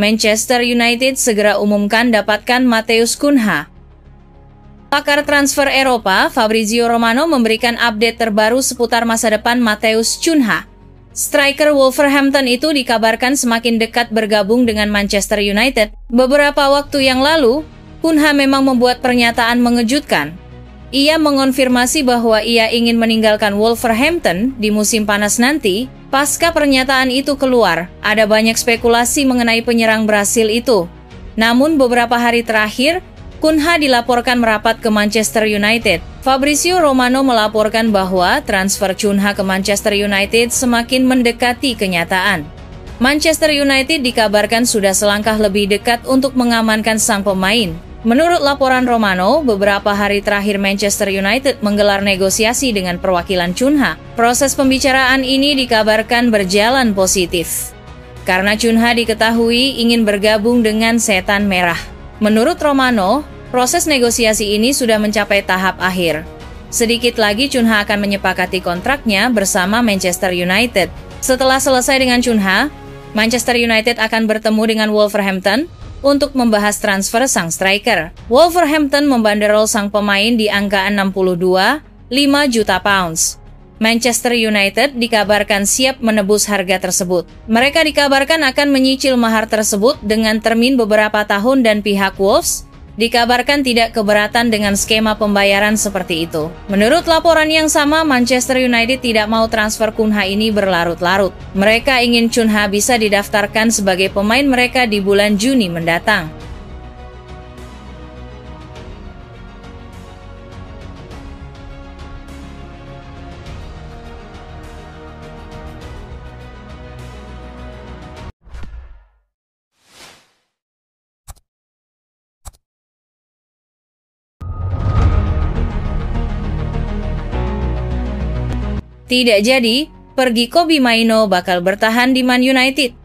Manchester United segera umumkan dapatkan Matheus Cunha. Pakar transfer Eropa, Fabrizio Romano memberikan update terbaru seputar masa depan Matheus Cunha. Striker Wolverhampton itu dikabarkan semakin dekat bergabung dengan Manchester United. Beberapa waktu yang lalu, Cunha memang membuat pernyataan mengejutkan. Ia mengonfirmasi bahwa ia ingin meninggalkan Wolverhampton di musim panas nanti. Pasca pernyataan itu keluar, ada banyak spekulasi mengenai penyerang Brasil itu. Namun beberapa hari terakhir, Cunha dilaporkan merapat ke Manchester United. Fabrizio Romano melaporkan bahwa transfer Cunha ke Manchester United semakin mendekati kenyataan. Manchester United dikabarkan sudah selangkah lebih dekat untuk mengamankan sang pemain. Menurut laporan Romano, beberapa hari terakhir Manchester United menggelar negosiasi dengan perwakilan Cunha. Proses pembicaraan ini dikabarkan berjalan positif. Karena Cunha diketahui ingin bergabung dengan Setan Merah. Menurut Romano, proses negosiasi ini sudah mencapai tahap akhir. Sedikit lagi Cunha akan menyepakati kontraknya bersama Manchester United. Setelah selesai dengan Cunha, Manchester United akan bertemu dengan Wolverhampton untuk membahas transfer sang striker. Wolverhampton membanderol sang pemain di angka 62,5 juta pounds. Manchester United dikabarkan siap menebus harga tersebut. Mereka dikabarkan akan menyicil mahar tersebut dengan termin beberapa tahun dan pihak Wolves dikabarkan tidak keberatan dengan skema pembayaran seperti itu. Menurut laporan yang sama, Manchester United tidak mau transfer Cunha ini berlarut-larut. Mereka ingin Cunha bisa didaftarkan sebagai pemain mereka di bulan Juni mendatang. Tidak jadi, pergi Kobbie Mainoo bakal bertahan di Man United.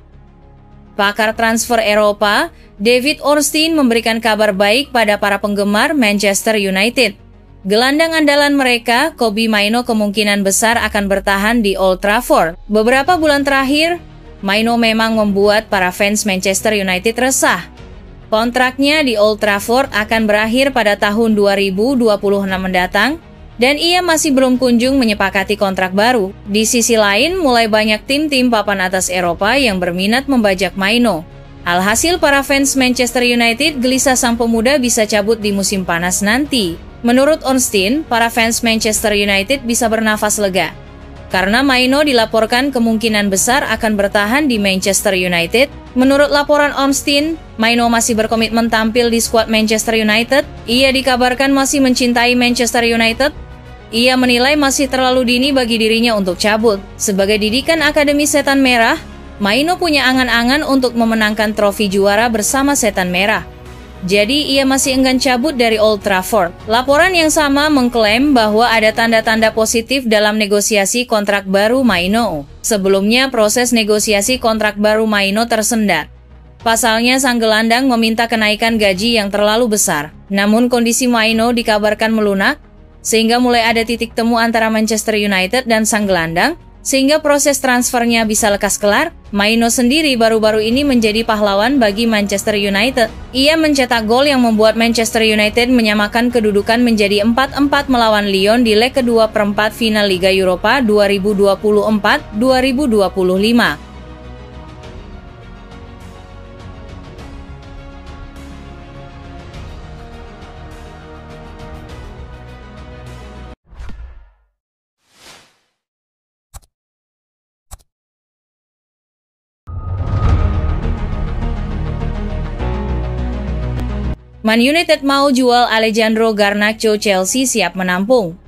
Pakar transfer Eropa, David Ornstein memberikan kabar baik pada para penggemar Manchester United. Gelandang andalan mereka, Kobbie Mainoo kemungkinan besar akan bertahan di Old Trafford. Beberapa bulan terakhir, Mainoo memang membuat para fans Manchester United resah. Kontraknya di Old Trafford akan berakhir pada tahun 2026 mendatang, dan ia masih belum kunjung menyepakati kontrak baru. Di sisi lain, mulai banyak tim-tim papan atas Eropa yang berminat membajak Mainoo. Alhasil para fans Manchester United gelisah sang pemuda bisa cabut di musim panas nanti. Menurut Ornstein, para fans Manchester United bisa bernafas lega. Karena Mainoo dilaporkan kemungkinan besar akan bertahan di Manchester United. Menurut laporan Ornstein, Mainoo masih berkomitmen tampil di skuad Manchester United. Ia dikabarkan masih mencintai Manchester United. Ia menilai masih terlalu dini bagi dirinya untuk cabut. Sebagai didikan Akademi Setan Merah, Mainoo punya angan-angan untuk memenangkan trofi juara bersama Setan Merah. Jadi ia masih enggan cabut dari Old Trafford. Laporan yang sama mengklaim bahwa ada tanda-tanda positif dalam negosiasi kontrak baru Mainoo. Sebelumnya proses negosiasi kontrak baru Mainoo tersendat. Pasalnya sang gelandang meminta kenaikan gaji yang terlalu besar. Namun kondisi Mainoo dikabarkan melunak, sehingga mulai ada titik temu antara Manchester United dan sang gelandang, sehingga proses transfernya bisa lekas kelar. Mainoo sendiri baru-baru ini menjadi pahlawan bagi Manchester United. Ia mencetak gol yang membuat Manchester United menyamakan kedudukan menjadi 4-4 melawan Lyon di leg kedua perempat final Liga Eropa 2024-2025. Man United mau jual Alejandro Garnacho, Chelsea siap menampung.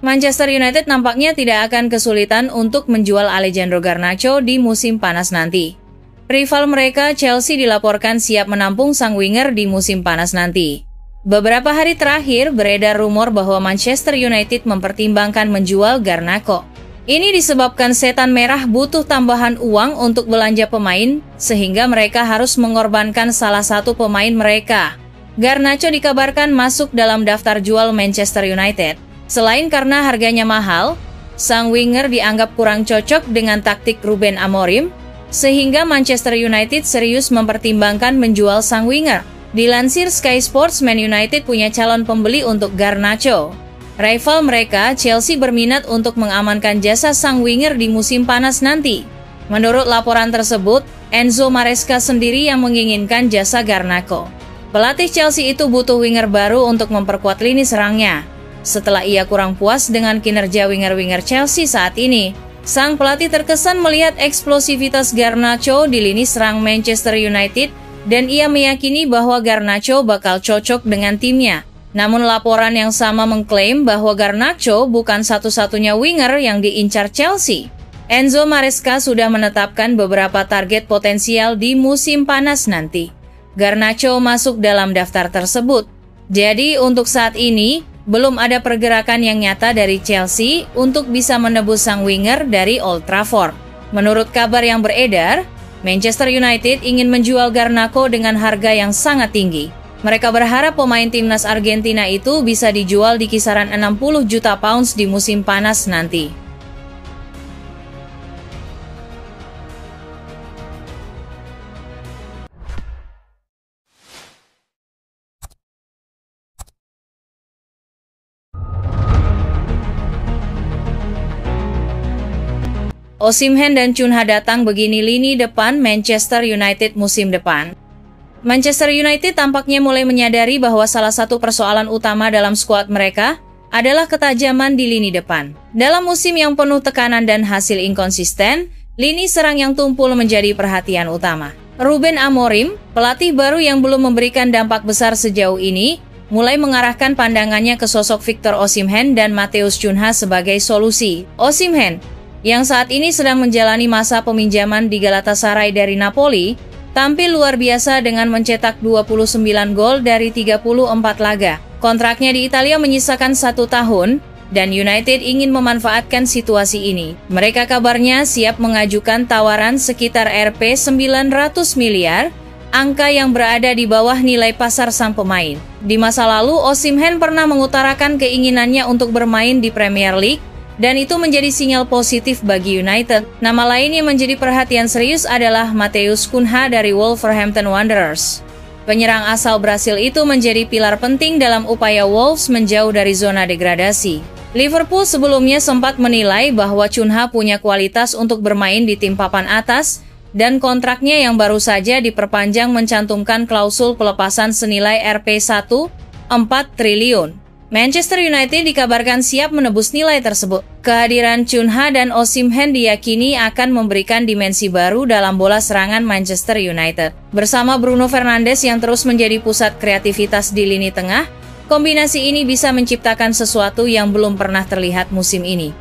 Manchester United nampaknya tidak akan kesulitan untuk menjual Alejandro Garnacho di musim panas nanti. Rival mereka Chelsea dilaporkan siap menampung sang winger di musim panas nanti. Beberapa hari terakhir beredar rumor bahwa Manchester United mempertimbangkan menjual Garnacho. Ini disebabkan Setan Merah butuh tambahan uang untuk belanja pemain, sehingga mereka harus mengorbankan salah satu pemain mereka. Garnacho dikabarkan masuk dalam daftar jual Manchester United. Selain karena harganya mahal, sang winger dianggap kurang cocok dengan taktik Ruben Amorim. sehingga Manchester United serius mempertimbangkan menjual sang winger. Dilansir Sky Sports, Man United punya calon pembeli untuk Garnacho. Rival mereka, Chelsea, berminat untuk mengamankan jasa sang winger di musim panas nanti. Menurut laporan tersebut, Enzo Maresca sendiri yang menginginkan jasa Garnacho. Pelatih Chelsea itu butuh winger baru untuk memperkuat lini serangnya. Setelah ia kurang puas dengan kinerja winger-winger Chelsea saat ini, sang pelatih terkesan melihat eksplosivitas Garnacho di lini serang Manchester United dan ia meyakini bahwa Garnacho bakal cocok dengan timnya. Namun laporan yang sama mengklaim bahwa Garnacho bukan satu-satunya winger yang diincar Chelsea. Enzo Maresca sudah menetapkan beberapa target potensial di musim panas nanti. Garnacho masuk dalam daftar tersebut. Jadi untuk saat ini, belum ada pergerakan yang nyata dari Chelsea untuk bisa menebus sang winger dari Old Trafford. Menurut kabar yang beredar, Manchester United ingin menjual Garnacho dengan harga yang sangat tinggi. Mereka berharap pemain timnas Argentina itu bisa dijual di kisaran 60 juta pounds di musim panas nanti. Osimhen dan Cunha datang begini lini depan Manchester United musim depan. Manchester United tampaknya mulai menyadari bahwa salah satu persoalan utama dalam skuad mereka adalah ketajaman di lini depan. Dalam musim yang penuh tekanan dan hasil inkonsisten, lini serang yang tumpul menjadi perhatian utama. Ruben Amorim, pelatih baru yang belum memberikan dampak besar sejauh ini, mulai mengarahkan pandangannya ke sosok Victor Osimhen dan Matheus Cunha sebagai solusi. Osimhen, yang saat ini sedang menjalani masa peminjaman di Galatasaray dari Napoli, tampil luar biasa dengan mencetak 29 gol dari 34 laga. Kontraknya di Italia menyisakan 1 tahun, dan United ingin memanfaatkan situasi ini. Mereka kabarnya siap mengajukan tawaran sekitar Rp 900 miliar, angka yang berada di bawah nilai pasar sang pemain. Di masa lalu, Osimhen pernah mengutarakan keinginannya untuk bermain di Premier League, dan itu menjadi sinyal positif bagi United. Nama lain yang menjadi perhatian serius adalah Matheus Cunha dari Wolverhampton Wanderers. Penyerang asal Brasil itu menjadi pilar penting dalam upaya Wolves menjauh dari zona degradasi. Liverpool sebelumnya sempat menilai bahwa Cunha punya kualitas untuk bermain di tim papan atas, dan kontraknya yang baru saja diperpanjang mencantumkan klausul pelepasan senilai Rp 1,4 triliun. Manchester United dikabarkan siap menebus nilai tersebut. Kehadiran Cunha dan Osimhen diyakini akan memberikan dimensi baru dalam bola serangan Manchester United. Bersama Bruno Fernandes yang terus menjadi pusat kreativitas di lini tengah, kombinasi ini bisa menciptakan sesuatu yang belum pernah terlihat musim ini.